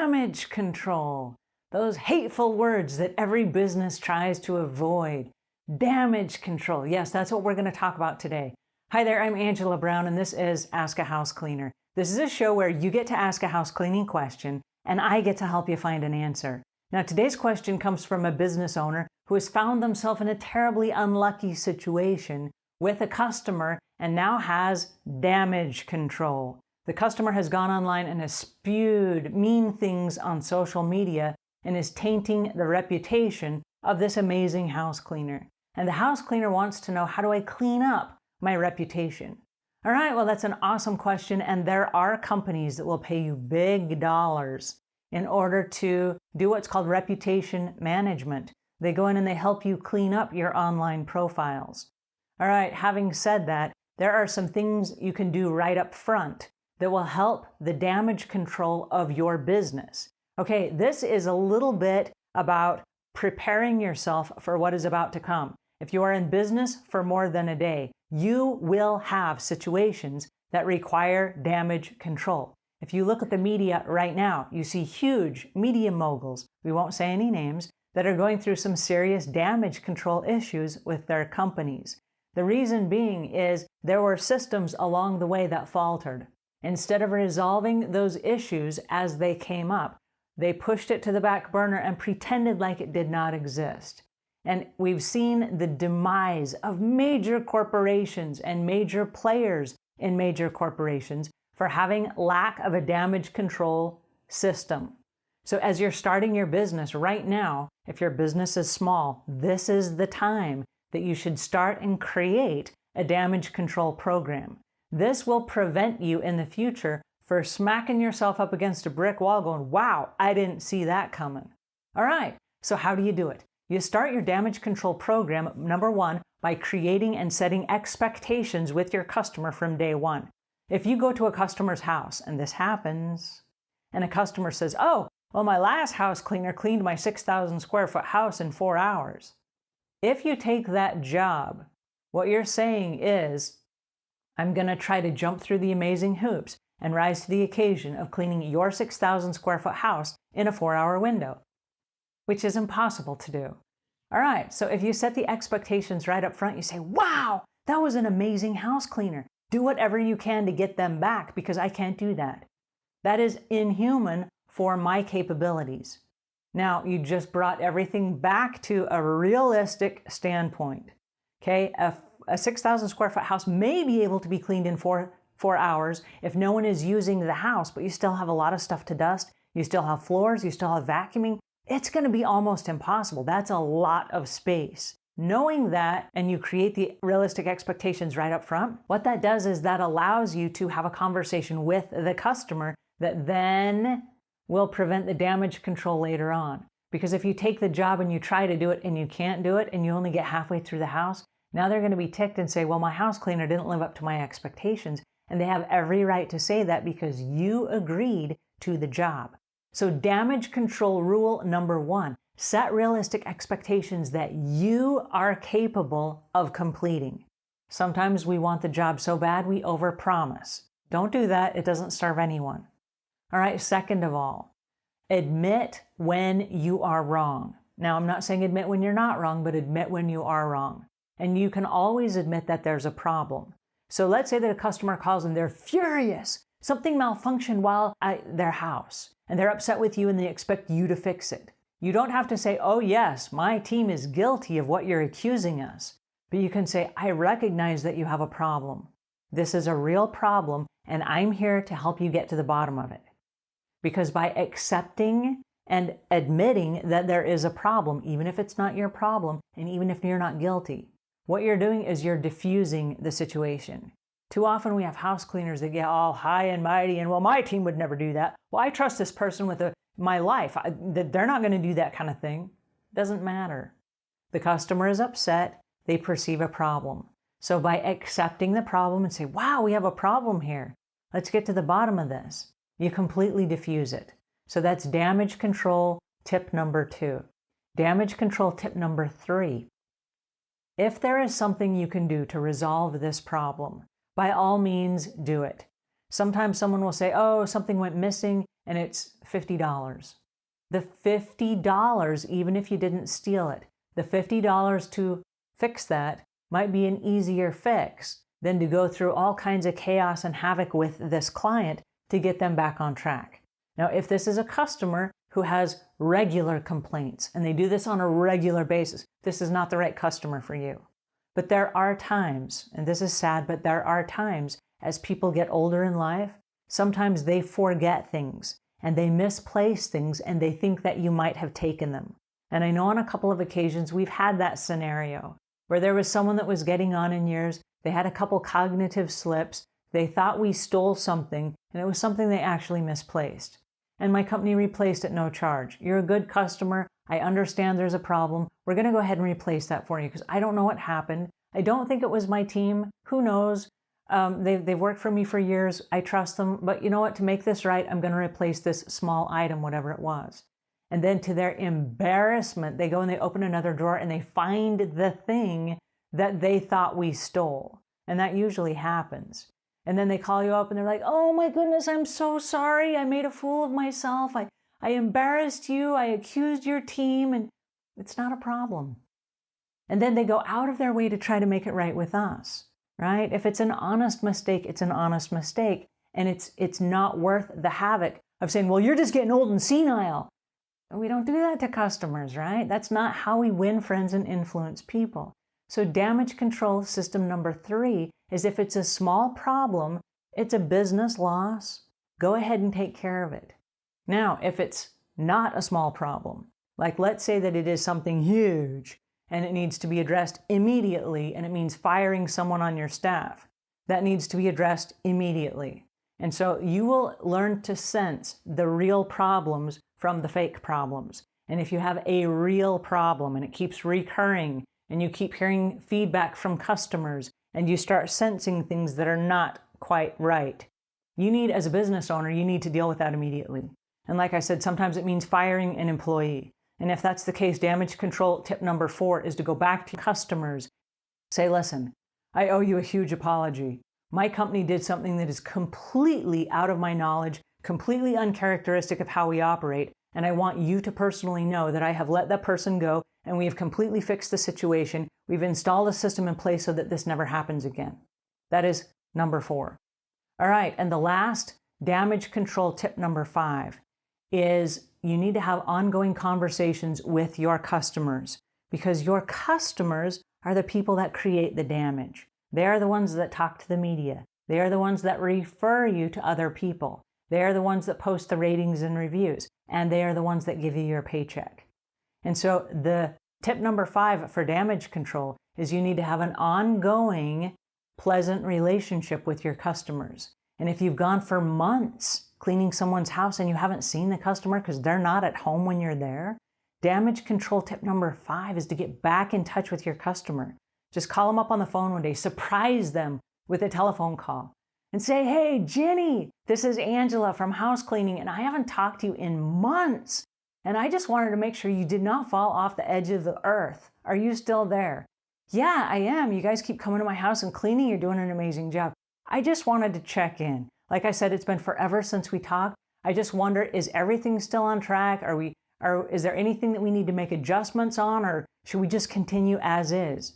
damage control. Those hateful words that every business tries to avoid. Damage control. Yes, that's what we're going to talk about today. Hi there, I'm Angela Brown, and this is Ask a House Cleaner. This is a show where you get to ask a house cleaning question, and I get to help you find an answer. Now, today's question comes from a business owner who has found themselves in a terribly unlucky situation with a customer and now has damage control. The customer has gone online and has spewed mean things on social media and is tainting the reputation of this amazing house cleaner. And the house cleaner wants to know, how do I clean up my reputation? All right, well, that's an awesome question, and there are companies that will pay you big dollars in order to do what's called reputation management. They go in and they help you clean up your online profiles. All right, having said that, there are some things you can do right up front that will help the damage control of your business. Okay, this is a little bit about preparing yourself for what is about to come. If you are in business for more than a day, you will have situations that require damage control. If you look at the media right now, you see huge media moguls, we won't say any names, that are going through some serious damage control issues with their companies. The reason being is there were systems along the way that faltered. Instead of resolving those issues as they came up, they pushed it to the back burner and pretended like it did not exist. And we've seen the demise of major corporations and major players in major corporations for having lack of a damage control system. So as you're starting your business right now, if your business is small, this is the time that you should start and create a damage control program. This will prevent you in the future for smacking yourself up against a brick wall going, wow, I didn't see that coming. All right, so how do you do it? You start your damage control program, number one, by creating and setting expectations with your customer from day one. If you go to a customer's house, and this happens, and a customer says, oh, well, my last house cleaner cleaned my 6,000 square foot house in 4 hours. If you take that job, what you're saying is, I'm going to try to jump through the amazing hoops and rise to the occasion of cleaning your 6,000 square foot house in a 4-hour window, which is impossible to do. All right, so if you set the expectations right up front, you say, wow, that was an amazing house cleaner. Do whatever you can to get them back because I can't do that. That is inhuman for my capabilities. Now, you just brought everything back to a realistic standpoint. Okay, a 6,000 square foot house may be able to be cleaned in four hours if no one is using the house, but you still have a lot of stuff to dust. You still have floors, you still have vacuuming. It's going to be almost impossible. That's a lot of space. Knowing that, and you create the realistic expectations right up front, what that does is that allows you to have a conversation with the customer that then will prevent the damage control later on. Because if you take the job and you try to do it and you can't do it and you only get halfway through the house, now they're going to be ticked and say, well, my house cleaner didn't live up to my expectations. And they have every right to say that because you agreed to the job. So damage control rule number one, set realistic expectations that you are capable of completing. Sometimes we want the job so bad we overpromise. Don't do that. It doesn't serve anyone. All right, second of all, admit when you are wrong. Now, I'm not saying admit when you're not wrong, but admit when you are wrong. And you can always admit that there's a problem. So let's say that a customer calls and they're furious. Something malfunctioned while at their house, and they're upset with you and they expect you to fix it. You don't have to say, oh yes, my team is guilty of what you're accusing us. But you can say, I recognize that you have a problem. This is a real problem, and I'm here to help you get to the bottom of it. Because by accepting and admitting that there is a problem, even if it's not your problem, and even if you're not guilty, what you're doing is you're diffusing the situation. Too often we have house cleaners that get all high and mighty and, well, my team would never do that. Well, I trust this person with my life. They're not going to do that kind of thing. Doesn't matter. The customer is upset. They perceive a problem. So by accepting the problem and say, wow, we have a problem here. Let's get to the bottom of this. You completely diffuse it. So that's damage control tip number 2. Damage control tip number 3. If there is something you can do to resolve this problem, by all means do it. Sometimes someone will say, oh, something went missing, and it's $50. The $50, even if you didn't steal it, the $50 to fix that might be an easier fix than to go through all kinds of chaos and havoc with this client to get them back on track. Now, if this is a customer who has regular complaints and they do this on a regular basis, this is not the right customer for you. But there are times, and this is sad, but there are times as people get older in life, sometimes they forget things and they misplace things and they think that you might have taken them. And I know on a couple of occasions we've had that scenario where there was someone that was getting on in years, they had a couple cognitive slips, they thought we stole something, and it was something they actually misplaced. And my company replaced at no charge. You're a good customer. I understand there's a problem. We're going to go ahead and replace that for you because I don't know what happened. I don't think it was my team. Who knows? They've worked for me for years. I trust them. But you know what? To make this right, I'm going to replace this small item, whatever it was. And then to their embarrassment, they go and they open another drawer and they find the thing that they thought we stole. And that usually happens. And then they call you up and they're like, oh my goodness, I'm so sorry. I made a fool of myself. I embarrassed you. I accused your team. And it's not a problem. And then they go out of their way to try to make it right with us, right? If it's an honest mistake, it's an honest mistake. And it's not worth the havoc of saying, well, you're just getting old and senile. We don't do that to customers, right? That's not how we win friends and influence people. So damage control system number 3 is if it's a small problem, it's a business loss, go ahead and take care of it. Now, if it's not a small problem, like let's say that it is something huge and it needs to be addressed immediately and it means firing someone on your staff, that needs to be addressed immediately. And so you will learn to sense the real problems from the fake problems. And if you have a real problem and it keeps recurring and you keep hearing feedback from customers and you start sensing things that are not quite right, you need, as a business owner, you need to deal with that immediately. And like I said, sometimes it means firing an employee. And if that's the case, damage control tip number 4 is to go back to customers, say, listen, I owe you a huge apology. My company did something that is completely out of my knowledge, completely uncharacteristic of how we operate, and I want you to personally know that I have let that person go and we have completely fixed the situation. We've installed a system in place so that this never happens again. That is number 4. All right, and the last damage control tip number 5 is you need to have ongoing conversations with your customers because your customers are the people that create the damage. They are the ones that talk to the media. They are the ones that refer you to other people. They are the ones that post the ratings and reviews, and they are the ones that give you your paycheck. And so the tip number 5 for damage control is you need to have an ongoing, pleasant relationship with your customers. And if you've gone for months cleaning someone's house and you haven't seen the customer because they're not at home when you're there, damage control tip number 5 is to get back in touch with your customer. Just call them up on the phone one day, surprise them with a telephone call and say, hey, Jenny, this is Angela from house cleaning and I haven't talked to you in months. And I just wanted to make sure you did not fall off the edge of the earth. Are you still there? Yeah, I am. You guys keep coming to my house and cleaning. You're doing an amazing job. I just wanted to check in. Like I said, it's been forever since we talked. I just wonder, is everything still on track? Is there anything that we need to make adjustments on, or should we just continue as is?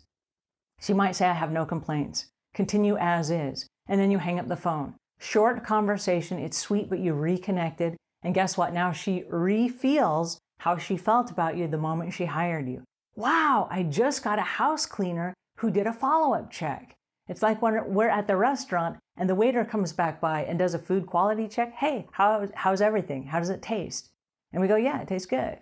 She might say, I have no complaints. Continue as is. And then you hang up the phone. Short conversation. It's sweet, but you reconnected. And guess what? Now she re-feels how she felt about you the moment she hired you. Wow, I just got a house cleaner who did a follow-up check. It's like when we're at the restaurant and the waiter comes back by and does a food quality check. Hey, how's everything? How does it taste? And we go, yeah, it tastes good.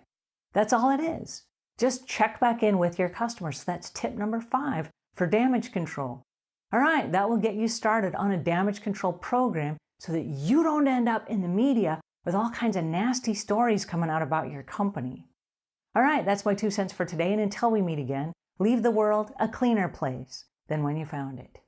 That's all it is. Just check back in with your customers. So that's tip number 5 for damage control. All right, that will get you started on a damage control program so that you don't end up in the media with all kinds of nasty stories coming out about your company. All right, that's my 2 cents for today. And until we meet again, leave the world a cleaner place than when you found it.